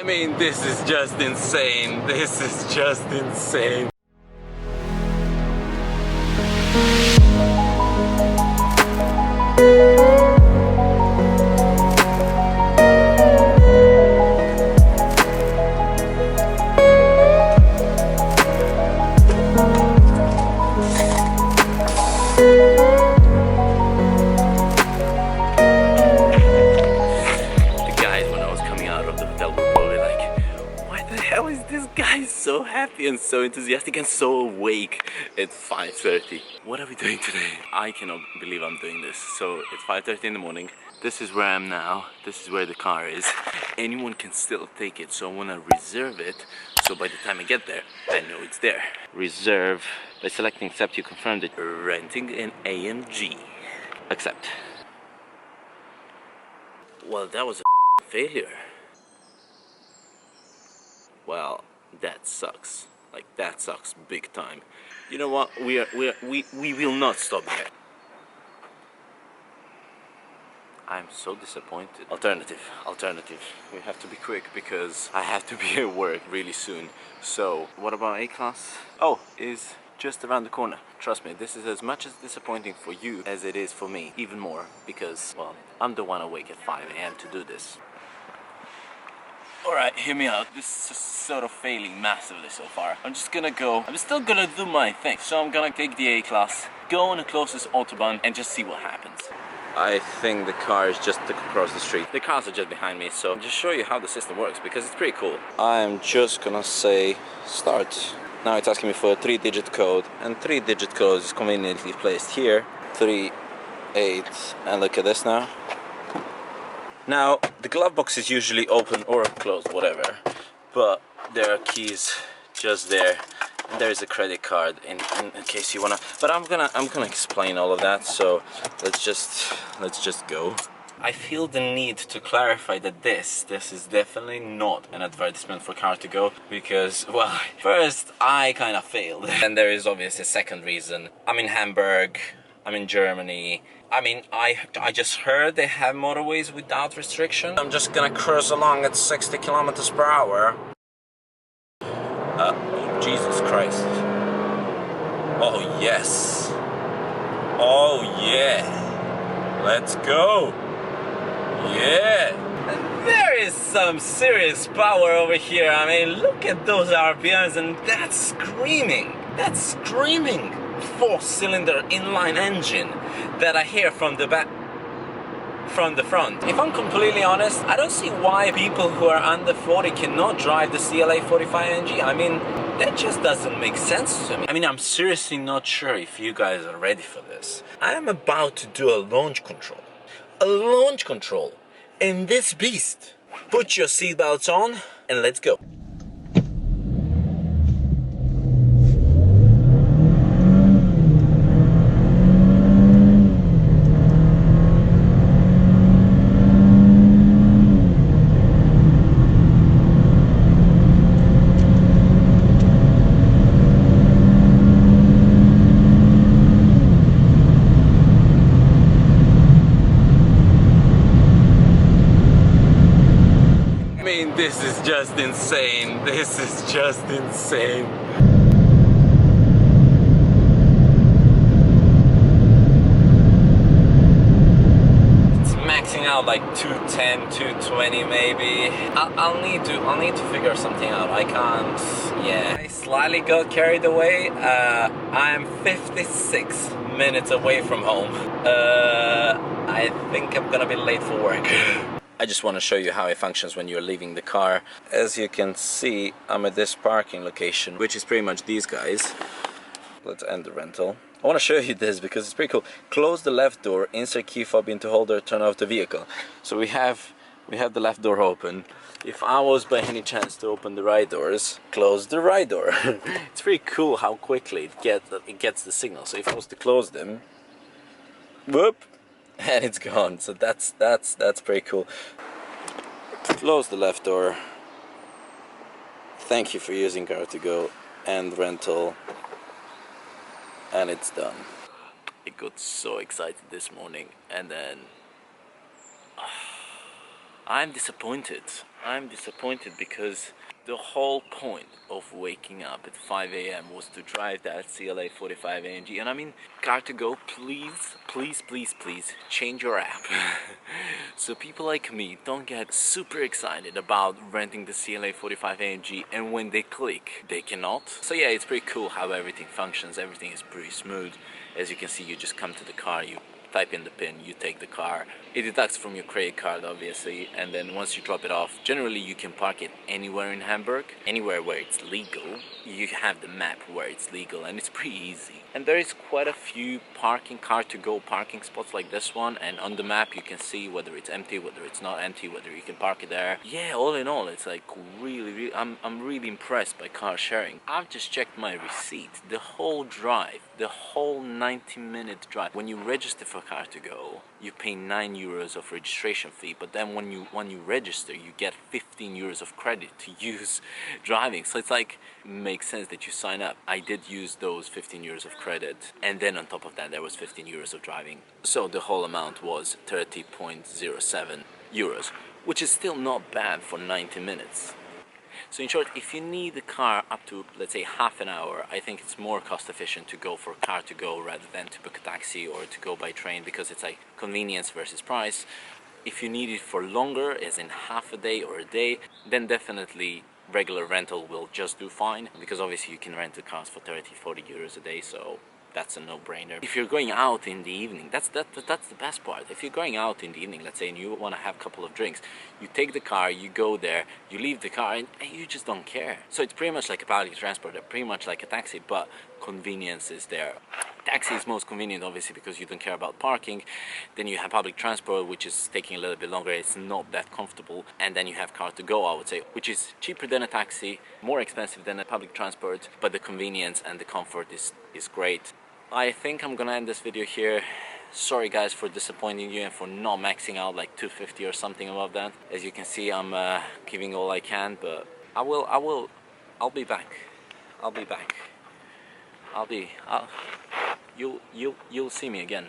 I mean, this is just insane. This is just insane. So happy and so enthusiastic and so awake. It's 5:30. What are we doing today? I cannot believe I'm doing this. So it's 5:30 in the morning. This is where I am now. This is where the car is. Anyone can still take it, so I want to reserve it. So by the time I get there, I know it's there. Reserve. By selecting accept, you confirm that you're renting an AMG. Accept. Well, that was a failure. Well, that sucks. Like, that sucks big time. You know what? We will not stop there. I'm so disappointed. Alternative. We have to be quick because I have to be at work really soon. So, what about A-Class? Oh, is just around the corner. Trust me, this is as much as disappointing for you as it is for me. Even more, because, well, I'm the one awake at 5 AM to do this. Alright, hear me out. This is just sort of failing massively so far. I'm still gonna do my thing. So I'm gonna take the A-Class, go on the closest Autobahn and just see what happens. I think the car is just across the street. The cars are just behind me, so I'll just show you how the system works because it's pretty cool. I'm just gonna say start. Now it's asking me for a 3-digit code, and 3-digit code is conveniently placed here. 3, 8, and look at this now. Now, the glove box is usually open or closed, whatever, but there are keys just there. And there is a credit card in case you wanna. But I'm gonna explain all of that. So let's just go. I feel the need to clarify that this is definitely not an advertisement for Car2Go because, well, first I kind of failed, and there is obviously a second reason. I'm in Hamburg. I'm in Germany. I mean, I just heard they have motorways without restriction. I'm just gonna cruise along at 60 kilometers per hour. Oh, Jesus Christ. Oh, yes. Oh, yeah. Let's go. Yeah. And there is some serious power over here. I mean, look at those RPMs, and that's screaming. That's screaming. 4-cylinder inline engine that I hear from the back, from the front. If I'm completely honest, I don't see why people who are under 40 cannot drive the CLA 45NG. I mean, that just doesn't make sense to me. I mean, I'm seriously not sure if you guys are ready for this. I am about to do a launch control. A launch control in this beast. Put your seatbelts on and let's go. This is just insane. This is just insane. It's maxing out like 210, 220 maybe. I'll need to figure something out. I can't. Yeah. I slightly got carried away. I am 56 minutes away from home. I think I'm gonna be late for work. I just want to show you how it functions when you're leaving the car. As you can see, I'm at this parking location, which is pretty much these guys. Let's end the rental. I want to show you this because it's pretty cool. Close the left door, insert key fob into holder, turn off the vehicle. So we have the left door open. If I was by any chance to open the right doors, close the right door. It's pretty cool how quickly it gets the signal. So if I was to close them, whoop, and it's gone. So that's pretty cool. Close the left door. Thank you for using Car2Go and rental, and it's done. I got so excited this morning, and then I'm disappointed. I'm disappointed because the whole point of waking up at 5 a.m. was to drive that CLA 45 AMG. And I mean, Car2Go, please, please, please, please change your app. So people like me don't get super excited about renting the CLA 45 AMG, and when they click, they cannot. So yeah, it's pretty cool how everything functions. Everything is pretty smooth. As you can see, you just come to the car, you type in the pin, you take the car, it deducts from your credit card obviously, and then once you drop it off, generally you can park it anywhere in Hamburg, anywhere where it's legal. You have the map where it's legal, and it's pretty easy. And there is quite a few parking Car2Go parking spots like this one, and on the map you can see whether it's empty, whether it's not empty, whether you can park it there. Yeah, all in all, it's like really, I'm really impressed by car sharing. I've just checked my receipt, the whole drive, the whole 90-minute drive. When you register for Car2Go, you pay 9 euros of registration fee, but then when you register, you get 15 euros of credit to use driving. So it's like, makes sense that you sign up. I did use those 15 euros of credit, and then on top of that there was 15 euros of driving. So the whole amount was 30.07 euros, which is still not bad for 90 minutes. So in short, if you need a car up to, let's say, half an hour, I think it's more cost efficient to go for Car2Go rather than to book a taxi or to go by train, because it's like convenience versus price. If you need it for longer, as in half a day or a day, then definitely regular rental will just do fine, because obviously you can rent the cars for 30-40 euros a day, so that's a no-brainer. If you're going out in the evening, that's the best part. If you're going out in the evening, let's say, and you want to have a couple of drinks, you take the car, you go there, you leave the car, and you just don't care. So it's pretty much like a public transport, pretty much like a taxi, but convenience is there. Taxi is most convenient, obviously, because you don't care about parking. Then you have public transport, which is taking a little bit longer, it's not that comfortable. And then you have Car2Go, I would say, which is cheaper than a taxi, more expensive than a public transport, but the convenience and the comfort is great. I think I'm gonna end this video here. Sorry guys for disappointing you and for not maxing out like 250 or something above that. As you can see, I'm giving all I can, but I'll be back. I'll be back. You'll see me again.